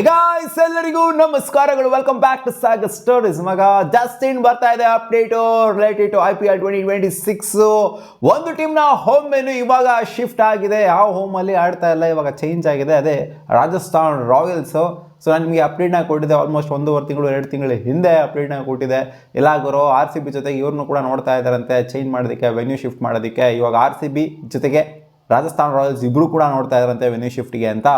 Guys ಎಲ್ಲರಿಗೂ ನಮಸ್ಕಾರಗಳು. Welcome back to Sagar stories. ಮಗ ಜಸ್ಟಿನ್ ಬರ್ತಾ ಇದೆ ಅಪ್ಡೇಟು ರಿಲೇಟೆಡ್ ಟು IPL 2026. ಒಂದು ಟೀಮ್ನ ಹೋಮ್ ಮೆನು ಇವಾಗ ಶಿಫ್ಟ್ ಆಗಿದೆ. ಯಾವ ಹೋಮಲ್ಲಿ ಆಡ್ತಾ ಇಲ್ಲ, ಇವಾಗ ಚೇಂಜ್ ಆಗಿದೆ. ಅದೇ ರಾಜಸ್ಥಾನ್ ರಾಯಲ್ಸು. ಸೊ ನಾನು ನಿಮಗೆ ಅಪ್ಡೇಟ್ನ ಕೊಟ್ಟಿದ್ದೆ ಆಲ್ಮೋಸ್ಟ್ 1.5 ತಿಂಗಳು 2 ತಿಂಗಳ ಹಿಂದೆ ಅಪ್ಡೇಟ್ನ ಕೊಟ್ಟಿದ್ದೆ. ಇಲ್ಲ ಗುರು RCB ಜೊತೆಗೆ ಇವ್ರನ್ನೂ ಕೂಡ ನೋಡ್ತಾ ಇದ್ದಾರಂತೆ ಚೇಂಜ್ ಮಾಡೋದಕ್ಕೆ, ವೆನ್ಯೂ ಶಿಫ್ಟ್ ಮಾಡೋದಕ್ಕೆ. ಇವಾಗ RCB ಜೊತೆಗೆ ರಾಜಸ್ಥಾನ್ ರಾಯಲ್ಸ್ ಇಬ್ಬರು ಕೂಡ ನೋಡ್ತಾ ಇದ್ದಾರಂತೆ ವೆನ್ಯೂ ಶಿಫ್ಟ್ಗೆ ಅಂತ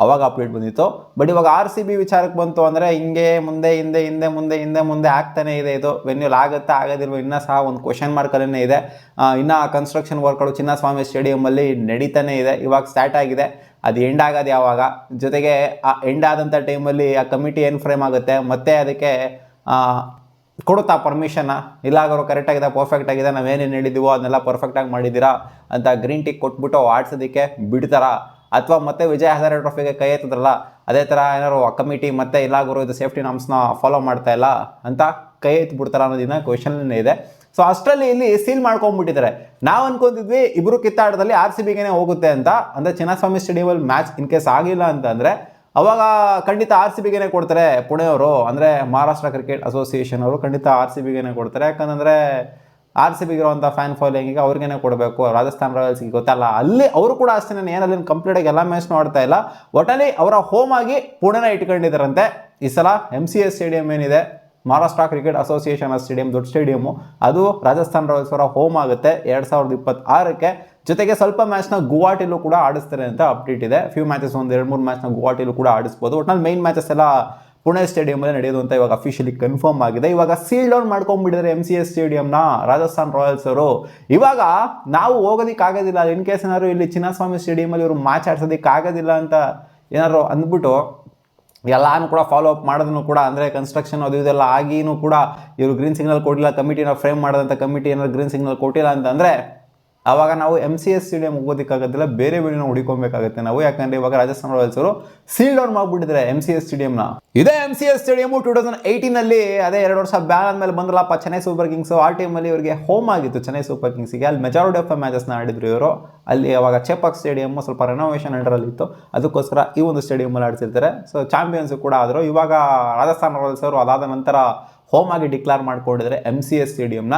ಅವಾಗ ಅಪ್ಡೇಟ್ ಬಂದಿತ್ತು. ಬಟ್ ಇವಾಗ RCB ವಿಚಾರಕ್ಕೆ ಬಂತು ಅಂದರೆ ಹಿಂಗೆ ಮುಂದೆ ಮುಂದೆ ಆಗ್ತಾನೆ ಇದೆ. ಇದು ವೆನ್ಯೂಲ್ ಆಗುತ್ತಾ ಆಗೋದಿಲ್ವ ಇನ್ನೂ ಸಹ ಒಂದು ಕ್ವಶನ್ ಮಾರ್ಕಲ್ಲೇ ಇದೆ. ಇನ್ನು ಕನ್ಸ್ಟ್ರಕ್ಷನ್ ವರ್ಕ್ಗಳು ಚಿನ್ನಸ್ವಾಮಿ ಸ್ಟೇಡಿಯಮಲ್ಲಿ ನಡೀತಾನೆ ಇದೆ. ಇವಾಗ ಸ್ಟಾರ್ಟ್ ಆಗಿದೆ, ಅದು ಎಂಡ್ ಆಗೋದು ಯಾವಾಗ, ಜೊತೆಗೆ ಆ ಎಂಡ್ ಆದಂಥ ಟೈಮಲ್ಲಿ ಆ ಕಮಿಟಿ ಏನು ಫ್ರೇಮ್ ಆಗುತ್ತೆ, ಮತ್ತೆ ಅದಕ್ಕೆ ಕೊಡುತ್ತಾ ಪರ್ಮಿಷನ್ನ, ಇಲ್ಲಾಗವರು ಕರೆಕ್ಟಾಗಿದೆ ಪರ್ಫೆಕ್ಟ್ ಆಗಿದೆ, ನಾವೇನೇನು ಹೇಳಿದ್ದೀವೋ ಅದನ್ನೆಲ್ಲ ಪರ್ಫೆಕ್ಟಾಗಿ ಮಾಡಿದ್ದೀರಾ ಅಂತ ಗ್ರೀನ್ ಟಿಕ್ ಕೊಟ್ಬಿಟ್ಟು ಆಡ್ಸೋದಕ್ಕೆ ಬಿಡ್ತಾರಾ, ಅಥವಾ ಮತ್ತೆ ವಿಜಯ್ ಹಜಾರೆ ಟ್ರೋಫಿಗೆ ಕೈ ಎತ್ತಿದ್ರಲ್ಲ ಅದೇ ಥರ ಏನಾದ್ರು ಕಮಿಟಿ ಮತ್ತೆ ಇಲ್ಲಾಗವರು ಇದು ಸೇಫ್ಟಿ ನಾಮ್ಸ್ನ ಫಾಲೋ ಮಾಡ್ತಾ ಇಲ್ಲ ಅಂತ ಕೈ ಎತ್ತಿಬಿಡ್ತಾರ ಅನ್ನೋದಿನ ಕ್ವೆಶನ್ನೇ ಇದೆ. ಸೊ ಅಷ್ಟರಲ್ಲಿ ಇಲ್ಲಿ ಸೀಲ್ ಮಾಡ್ಕೊಂಡ್ಬಿಟ್ಟಿದ್ದಾರೆ. ನಾವು ಅನ್ಕೊಂತಿದ್ವಿ ಇಬ್ಬರು ಕಿತ್ತಾಟದಲ್ಲಿ RCBಗೆ ಹೋಗುತ್ತೆ ಅಂತ. ಅಂದರೆ ಚಿನ್ನಸ್ವಾಮಿ ಸ್ಟೇಡಿಯಮಲ್ಲಿ ಮ್ಯಾಚ್ ಇನ್ ಕೇಸ್ ಆಗಿಲ್ಲ ಅಂತಂದರೆ ಅವಾಗ ಖಂಡಿತ RCBಗೆ ಕೊಡ್ತಾರೆ ಪುಣೆಯವರು, ಅಂದರೆ ಮಹಾರಾಷ್ಟ್ರ ಕ್ರಿಕೆಟ್ ಅಸೋಸಿಯೇಷನ್ ಅವರು ಖಂಡಿತ RCBಗೆ ಕೊಡ್ತಾರೆ. ಯಾಕಂದರೆ RCBಗೆ ಇರುವಂಥ ಫ್ಯಾನ್ ಫಾಲೋಯಿಂಗಿಗೆ ಅವ್ರಿಗೇನೆ ಕೊಡಬೇಕು, ರಾಜಸ್ಥಾನ್ ರಾಯಲ್ಸ್ಗೆ ಗೊತ್ತಲ್ಲ. ಅಲ್ಲಿ ಅವರು ಕೂಡ ಅಷ್ಟೇ ಏನಲ್ಲಿ ಕಂಪ್ಲೀಟಾಗಿ ಎಲ್ಲ ಮ್ಯಾಚ್ನ ಆಡ್ತಾ ಇಲ್ಲ. ಒಟ್ಟಲ್ಲಿ ಅವರ ಹೋಮ್ ಆಗಿ ಪುಣೆನ ಇಟ್ಕೊಂಡಿದ್ದಾರಂತೆ. ಈ ಸಲ MCA ಸ್ಟೇಡಿಯಂ ಏನಿದೆ, ಮಹಾರಾಷ್ಟ್ರ ಕ್ರಿಕೆಟ್ ಅಸೋಸಿಯೇಷನ್ ಸ್ಟೇಡಿಯಂ, ದೊಡ್ಡ ಸ್ಟೇಡಿಯಮು, ಅದು ರಾಜಸ್ಥಾನ್ ರಾಯಲ್ಸ್ ಅವರ ಹೋಮ್ ಆಗುತ್ತೆ 2026ಕ್ಕೆ. ಜೊತೆಗೆ ಸ್ವಲ್ಪ ಮ್ಯಾಚ್ನ ಗುವಾಹಟಿಲೂ ಕೂಡ ಆಡಿಸ್ತಾರೆ ಅಂತ ಅಪ್ಡೇಟ್ ಇದೆ. ಫ್ಯೂ ಮ್ಯಾಚಸ್ ಒಂದು 2-3 ಮ್ಯಾಚ್ನ ಗುವಾಹಟಿಲೂ ಕೂಡ ಆಡಿಸ್ಬೋದು. ಒಟ್ನಲ್ಲಿ ಮೈನ್ ಮ್ಯಾಚಸ್ ಎಲ್ಲ ಪುಣೆ ಸ್ಟೇಡಿಯಮಲ್ಲಿ ನಡೆಯೋದು ಅಂತ ಇವಾಗ ಅಫಿಷಿಯಲಿ ಕನ್ಫರ್ಮ್ ಆಗಿದೆ. ಇವಾಗ ಸೀಲ್ ಡೌನ್ ಮಾಡ್ಕೊಂಡ್ಬಿಟ್ಟಿದ್ದಾರೆ MCA ಸ್ಟೇಡಿಯಂನ ರಾಜಸ್ಥಾನ್ ರಾಯಲ್ಸ್ ಅವರು. ಇವಾಗ ನಾವು ಹೋಗೋದಕ್ಕಾಗೋದಿಲ್ಲ, ಇನ್ ಕೇಸ್ ಏನಾದ್ರು ಇಲ್ಲಿ ಚಿನ್ನಸ್ವಾಮಿ ಸ್ಟೇಡಿಯಮಲ್ಲಿ ಇವರು ಮ್ಯಾಚ್ ಆಡ್ಸೋದಕ್ಕಾಗೋದಿಲ್ಲ ಅಂತ ಏನಾದ್ರು ಅಂದ್ಬಿಟ್ಟು ಎಲ್ಲಾನು ಕೂಡ ಫಾಲೋ ಅಪ್ ಮಾಡೋದನ್ನು ಕೂಡ, ಅಂದರೆ ಕನ್ಸ್ಟ್ರಕ್ಷನ್ ಅದು ಇದೆಲ್ಲ ಆಗಿನೂ ಕೂಡ ಇವರು ಗ್ರೀನ್ ಸಿಗ್ನಲ್ ಕೊಟ್ಟಿಲ್ಲ, ಕಮಿಟಿನ ಫ್ರೇಮ್ ಮಾಡೋದಂಥ ಕಮಿಟಿ ಏನಾದ್ರು ಗ್ರೀನ್ ಸಿಗ್ನಲ್ ಕೊಟ್ಟಿಲ್ಲ ಅಂತಂದರೆ ಆವಾಗ ನಾವು MCA ಸ್ಟೇಡಿಯಂ ಹೋಗೋದಕ್ಕಾಗೋದಿಲ್ಲ, ಬೇರೆ ಬೇರೆನ ಹುಡುಕೊಬೇಕಾಗುತ್ತೆ ನಾವು. ಯಾಕಂದರೆ ಇವಾಗ ರಾಜಸ್ಥಾನ್ ರಾಯಲ್ಸ್ ಅವರು ಸೀಲ್ ಡೌನ್ ಮಾಡಿಬಿಟ್ಟಿದ್ದಾರೆ MCA ಸ್ಟೇಡಿಯಂನ. ಇದೇ MCA ಸ್ಟೇಡಿಯಮು 2018ನಲ್ಲಿ ಅದೇ 2 ವರ್ಷ ಬ್ಯಾನ್ ಆದಮೇಲೆ ಬಂದ್ರಲ್ಲಪ್ಪ ಚೆನ್ನೈ ಸೂಪರ್ ಕಿಂಗ್ಸ್. ಆ ಟೈಮಲ್ಲಿ ಇವರಿಗೆ ಹೋಮ್ ಆಗಿತ್ತು ಚೆನ್ನೈ ಸೂಪರ್ ಕಿಂಗ್ಸಿಗೆ. ಅಲ್ಲಿ ಮೆಜಾರಿಟಿ ಆಫ್ ಮ್ಯಾಚಸ್ನ ಆಡಿದ್ರು ಇವರು. ಅಲ್ಲಿ ಅವಾಗ ಚೇಪಾಕ್ ಸ್ಟೇಡಿಯಮ್ ಸ್ವಲ್ಪ ರೆನೋವೇಷನ್ ಅಂಡರಲ್ಲಿ ಇತ್ತು, ಅದಕ್ಕೋಸ್ಕರ ಈ ಒಂದು ಸ್ಟೇಡಿಯಮಲ್ಲಿ ಆಡ್ತಿರ್ತಾರೆ. ಸೊ ಚಾಂಪಿಯನ್ಸ್ ಕೂಡ ಆದರು. ಇವಾಗ ರಾಜಸ್ಥಾನ್ ರಾಯಲ್ಸ್ ಅವರು ಅದಾದ ನಂತರ ಹೋಮ್ ಆಗಿ ಡಿಕ್ಲೇರ್ ಮಾಡ್ಕೊಂಡಿದ್ದಾರೆ MCA ಸ್ಟೇಡಿಯಂನ.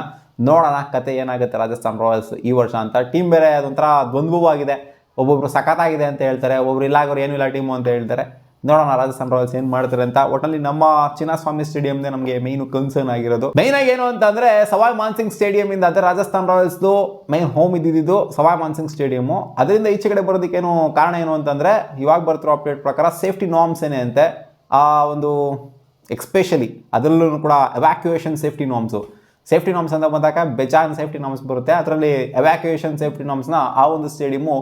ನೋಡೋಣ ಕತೆ ಏನಾಗುತ್ತೆ ರಾಜಸ್ಥಾನ್ ರಾಯಲ್ಸ್ ಈ ವರ್ಷ ಅಂತ. ಟೀಮ್ ಬೇರೆ ಅದೊಂಥರ ದ್ವಂದ್ವವಾಗಿದೆ, ಒಬ್ಬೊಬ್ರು ಸಖತ್ತಾಗಿದೆ ಅಂತ ಹೇಳ್ತಾರೆ, ಒಬ್ಬರು ಇಲ್ಲಾಗೋರು ಏನೂ ಇಲ್ಲ ಟೀಮು ಅಂತ ಹೇಳ್ತಾರೆ. ನೋಡೋಣ ರಾಜಸ್ಥಾನ್ ರಾಯಲ್ಸ್ ಏನು ಮಾಡ್ತಾರೆ ಅಂತ. ಒಟ್ಟಲ್ಲಿ ನಮ್ಮ ಚಿನ್ನಸ್ವಾಮಿ ಸ್ಟೇಡಿಯಂನೇ ನಮಗೆ ಮೇಯ್ನು ಕನ್ಸರ್ನ್ ಆಗಿರೋದು. ಮೇಯ್ನಾಗಿ ಏನು ಅಂತಂದರೆ ಸವಾಯ್ ಮಾನ್ಸಿಂಗ್ ಸ್ಟೇಡಿಯಮಿಂದ, ಅಂದರೆ ರಾಜಸ್ಥಾನ್ ರಾಯಲ್ಸ್ದು ಮೈನ್ ಹೋಮ್ ಇದ್ದಿದ್ದು ಸವಾಯ್ ಮಾನ್ಸಿಂಗ್ ಸ್ಟೇಡಿಯಮು. ಅದರಿಂದ ಈಚೆ ಕಡೆ ಬರೋದಕ್ಕೇನು ಕಾರಣ ಏನು ಅಂತಂದರೆ ಇವಾಗ ಬರ್ತಿರೋ ಅಪ್ಡೇಟ್ ಪ್ರಕಾರ ಸೇಫ್ಟಿ ನಾರ್ಮ್ಸ್ ಏನೇ ಅಂತೆ. ಆ ಒಂದು ಎಕ್ಸ್ಪೆಷಲಿ ಅದರಲ್ಲೂ ಕೂಡ ಎವ್ಯಾಕ್ಯುಯೇಷನ್ ಸೇಫ್ಟಿ ನಾಮ್ಸ್ ಅಂತ ಬಂದಾಗ ಬೇಜಾನ್ ಸೇಫ್ಟಿ ನಾಮ್ಸ್ ಬರುತ್ತೆ. ಅದರಲ್ಲಿ ಎವ್ಯಾಕ್ಯುಯೇಷನ್ ಸೇಫ್ಟಿ ನಾಮ್ಸ್ನ ಆ ಒಂದು ಸ್ಟೇಡಿಯಮು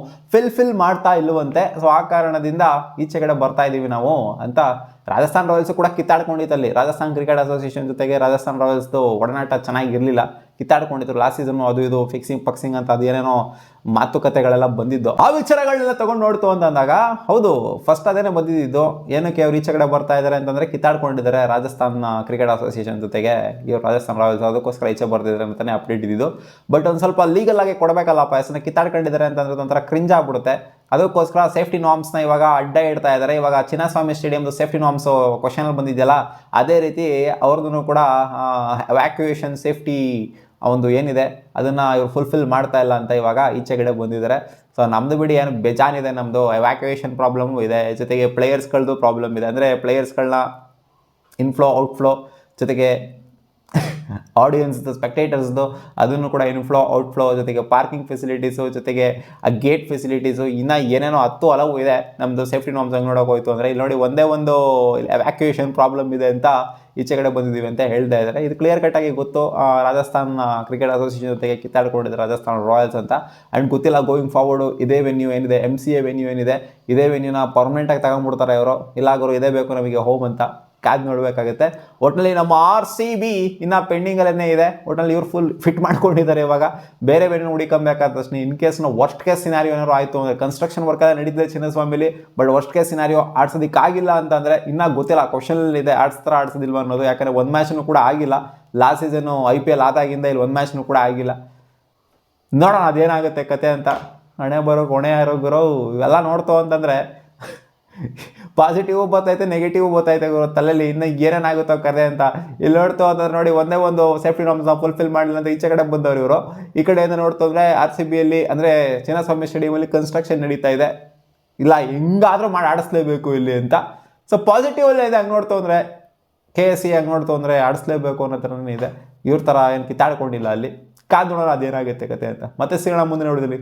ಫಿಲ್ ಮಾಡ್ತಾ ಇಲ್ಲವಂತೆ. ಸೊ ಆ ಕಾರಣದಿಂದ ಈಚೆ ಕಡೆ ಬರ್ತಾ ಇದ್ದೀವಿ ನಾವು ಅಂತ ರಾಜಸ್ಥಾನ್ ರಾಯಲ್ಸು ಕೂಡ ಕಿತ್ತಾಡ್ಕೊಂಡಿತ್ತಲ್ಲಿ. ರಾಜಸ್ಥಾನ್ ಕ್ರಿಕೆಟ್ ಅಸೋಸಿಯೇಷನ್ ಜೊತೆಗೆ ರಾಜಸ್ಥಾನ್ ರಾಯಲ್ಸ್ದು ಒಡನಾಟ ಚೆನ್ನಾಗಿರಲಿಲ್ಲ, ಕಿತ್ತಾಡ್ಕೊಂಡಿದ್ರು. ಲಾಸ್ಟ್ ಸೀಸನ್ನು ಅದು ಇದು ಫಿಕ್ಸಿಂಗ್ ಅಂತ ಅದು ಏನೇನೋ ಮಾತುಕತೆಗಳೆಲ್ಲ ಬಂದಿದ್ದು. ಆ ವಿಚಾರಗಳನ್ನೆಲ್ಲ ತೊಗೊಂಡು ನೋಡ್ತು ಅಂತಂದಾಗ ಹೌದು ಫಸ್ಟ್ ಅದೇನೇ ಬಂದಿದ್ದು. ಏನಕ್ಕೆ ಅವ್ರು ಈಚೆ ಕಡೆ ಬರ್ತಾ ಇದ್ದಾರೆ ಅಂತಂದರೆ ಕಿತ್ತಾಡ್ಕೊಂಡಿದ್ದಾರೆ ರಾಜಸ್ಥಾನ್ ಕ್ರಿಕೆಟ್ ಅಸೋಸಿಯೇಷನ್ ಜೊತೆಗೆ ಇವರು ರಾಜಸ್ಥಾನ್ ರಾಯಲ್ಸ್, ಅದಕ್ಕೋಸ್ಕರ ಈಚೆ ಬರ್ತಿದ್ದಾರೆ ಅಂತಲೇ ಅಪ್ಡೇಟ್ ಇದ್ದಿದ್ದು. ಬಟ್ ಒಂದು ಸ್ವಲ್ಪ ಲೀಗಲ್ ಆಗಿ ಕೊಡಬೇಕಲ್ಲಪ್ಪ, ಹೆಸರನ್ನ ಕಿತ್ತಾಡ್ಕೊಂಡಿದ್ದಾರೆ ಅಂತಂದ್ರೆ ಒಂಥರ ಕ್ರಿಂಜ್ ಆಗ್ಬಿಡುತ್ತೆ. ಅದಕ್ಕೋಸ್ಕರ ಸೇಫ್ಟಿ ನಾರ್ಮ್ಸ್ನ ಇವಾಗ ಅಡ್ಡ ಇಡ್ತಾ ಇದ್ದಾರೆ. ಇವಾಗ ಚಿನ್ನಸ್ವಾಮಿ ಸ್ಟೇಡಿಯಮ್ದು ಸೇಫ್ಟಿ ನಾರ್ಮ್ಸು ಕ್ವಶನಲ್ಲಿ ಬಂದಿದೆಯಲ್ಲ, ಅದೇ ರೀತಿ ಅವ್ರದ್ದು ಕೂಡ ಎವ್ಯಾಕ್ಯುಯೇಷನ್ ಸೇಫ್ಟಿ ಒಂದು ಏನಿದೆ ಅದನ್ನು ಇವರು ಫುಲ್ಫಿಲ್ ಮಾಡ್ತಾ ಇಲ್ಲ ಅಂತ ಇವಾಗ ಈಚೆಗಡೆ ಬಂದಿದ್ದಾರೆ. ಸೊ ನಮ್ಮದು ಬಿಡಿ ಏನು ಬೇಜಾನಿದೆ, ನಮ್ಮದು ಎವ್ಯಾಕ್ಯುಯೇಷನ್ ಪ್ರಾಬ್ಲಮ್ಮು ಇದೆ, ಜೊತೆಗೆ ಪ್ಲೇಯರ್ಸ್ಗಳದ್ದು ಪ್ರಾಬ್ಲಮ್ ಇದೆ. ಅಂದರೆ ಪ್ಲೇಯರ್ಸ್ಗಳನ್ನ ಇನ್ಫ್ಲೋ ಔಟ್ಫ್ಲೋ, ಜೊತೆಗೆ ಆಡಿಯನ್ಸ್ದು ಸ್ಪೆಕ್ಟೇಟರ್ಸ್ದು ಅದನ್ನು ಕೂಡ ಇನ್ಫ್ಲೋ ಔಟ್ಫ್ಲೋ, ಜೊತೆಗೆ ಪಾರ್ಕಿಂಗ್ ಫೆಸಿಲಿಟೀಸು, ಜೊತೆಗೆ ಆ ಗೇಟ್ ಫೆಸಿಲಿಟೀಸು, ಇನ್ನೂ ಏನೇನೋ 10 ಹಲವು ಇದೆ ನಮ್ಮದು ಸೇಫ್ಟಿ ನಾರ್ಮ್ಸ್ ಹಂಗೆ ನೋಡೋಕೆ ಹೋಯ್ತು ಅಂದರೆ. ಇಲ್ಲಿ ನೋಡಿ ಒಂದೇ ಒಂದು ಎವ್ಯಾಕ್ಯುಯೇಷನ್ ಪ್ರಾಬ್ಲಮ್ ಇದೆ ಅಂತ ಈಚೆ ಕಡೆ ಬಂದಿದ್ದೀವಿ ಅಂತ ಹೇಳ್ತಾ ಇದ್ದಾರೆ. ಇದು ಕ್ಲಿಯರ್ ಕಟ್ಟಾಗಿ ಗೊತ್ತು, ರಾಜಸ್ಥಾನ್ ಕ್ರಿಕೆಟ್ ಅಸೋಸಿಯೇಷನ್ ಜೊತೆಗೆ ಕಿತ್ತಾಡ್ಕೊಂಡಿದ್ದಾರೆ ರಾಜಸ್ಥಾನ್ ರಾಯಲ್ಸ್ ಅಂತ. ಆ್ಯಂಡ್ ಗೊತ್ತಿಲ್ಲ ಗೋಯಿಂಗ್ ಫಾರ್ವರ್ಡು ಇದೇ ವೆನ್ಯೂ ಏನಿದೆ MCA ವೆನ್ಯೂ ಏನಿದೆ, ಇದೇ ವೆನ್ಯೂನ ಪರ್ಮನೆಂಟಾಗಿ ತಗೊಂಡ್ಬಿಡ್ತಾರೆ ಇವರು, ಇಲ್ಲಾಗರು ಇದೇ ಬೇಕು ನಮಗೆ ಹೋಮ್ ಅಂತ ಕಾದು ನೋಡಬೇಕಾಗುತ್ತೆ. ಒಟ್ಟಿನಲ್ಲಿ ನಮ್ಮ RCB ಇನ್ನೂ ಪೆಂಡಿಂಗಲ್ಲೇ ಇದೆ. ಒಟ್ಟಿನಲ್ಲಿ ಇವ್ರು ಫುಲ್ ಫಿಟ್ ಮಾಡ್ಕೊಂಡಿದ್ದಾರೆ. ಇವಾಗ ಬೇರೆ ಹುಡುಕಬೇಕಾದ ತಕ್ಷಣ in case worst case scenario ಏನಾದ್ರು ಆಯಿತು ಅಂದರೆ, ಕನ್ಸ್ಟ್ರಕ್ಷನ್ ವರ್ಕ್ ಎಲ್ಲ ನಡೀತಿದೆ ಚಿನ್ನಸ್ವಾಮಿಲಿ, ಬಟ್ ವರ್ಸ್ಟ್ ಕೇಸ್ ಸಿನಾರಿಯೋ ಆಡ್ಸೋದಕ್ಕಾಗಿಲ್ಲ ಅಂತಂದರೆ ಇನ್ನೂ ಗೊತ್ತಿಲ್ಲ, ಕ್ವಶನಲ್ಲಿದೆ ಆಡ್ಸೋದಿಲ್ವ ಅನ್ನೋದು. ಯಾಕಂದರೆ ಒಂದು ಮ್ಯಾಚ್ನೂ ಕೂಡ ಆಗಿಲ್ಲ ಲಾಸ್ಟ್ ಸೀಸನ್ನು IPL ಆದಾಗಿಂದ, ಇಲ್ಲಿ ಒಂದು ಮ್ಯಾಚ್ನೂ ಕೂಡ ಆಗಿಲ್ಲ. ನೋಡೋಣ ಅದೇನಾಗುತ್ತೆ ಕತೆ ಅಂತ. ಹಣೆ ಬರೋ ಹೊಣೆ ಯಾರೋ ಗುರೋ ಇವೆಲ್ಲ ನೋಡ್ತೋ ಅಂತಂದರೆ ಪಾಸಿಟಿವ್ ಬರ್ತೈತೆ ನೆಗೆಟಿವ್ ಬರ್ತೈತೆ ತಲೆಯಲ್ಲಿ ಇನ್ನು ಏನೇನಾಗುತ್ತೋ ಕರೆ ಅಂತ. ಇಲ್ಲಿ ನೋಡ್ತು ಅಂದ್ರೆ ನೋಡಿ ಒಂದೇ ಒಂದು ಸೇಫ್ಟಿ ನಾರ್ಮ್ಸ್ನ ಫುಲ್ಫಿಲ್ ಮಾಡಲಿಲ್ಲ ಅಂತ ಈಚೆ ಕಡೆ ಬಂದವರು ಇವರು. ಈ ಕಡೆಯಿಂದ ನೋಡ್ತು ಅಂದರೆ RCBಯಲ್ಲಿ ಅಂದರೆ ಚಿನ್ನಸ್ವಾಮಿ ಸ್ಟೇಡಿಯಮಲ್ಲಿ ಕನ್ಸ್ಟ್ರಕ್ಷನ್ ನಡೀತಾ ಇದೆ. ಇಲ್ಲ ಹೆಂಗಾದ್ರೂ ಮಾಡಿ ಆಡಿಸ್ಲೇಬೇಕು ಇಲ್ಲಿ ಅಂತ. ಸೊ ಪಾಸಿಟಿವ್ ಅಲ್ಲೇ ಇದೆ. ಹಂಗೆ ನೋಡ್ತು ಅಂದರೆ KSC ಹಂಗೆ ನೋಡ್ತು ಅಂದರೆ ಆಡಿಸ್ಲೇಬೇಕು ಅನ್ನೋ ಥರನೇ ಇದೆ. ಇವ್ರ ಥರ ಏನು ಕಿತ್ತಾಡ್ಕೊಂಡಿಲ್ಲ ಅಲ್ಲಿ. ಕಾದ್ ನೋಡೋಣ ಅದೇನಾಗುತ್ತೆ ಕತೆ ಅಂತ. ಮತ್ತೆ ಸಿಗೋಣ ಮುಂದೆ ನೋಡಿದ್ರಿ.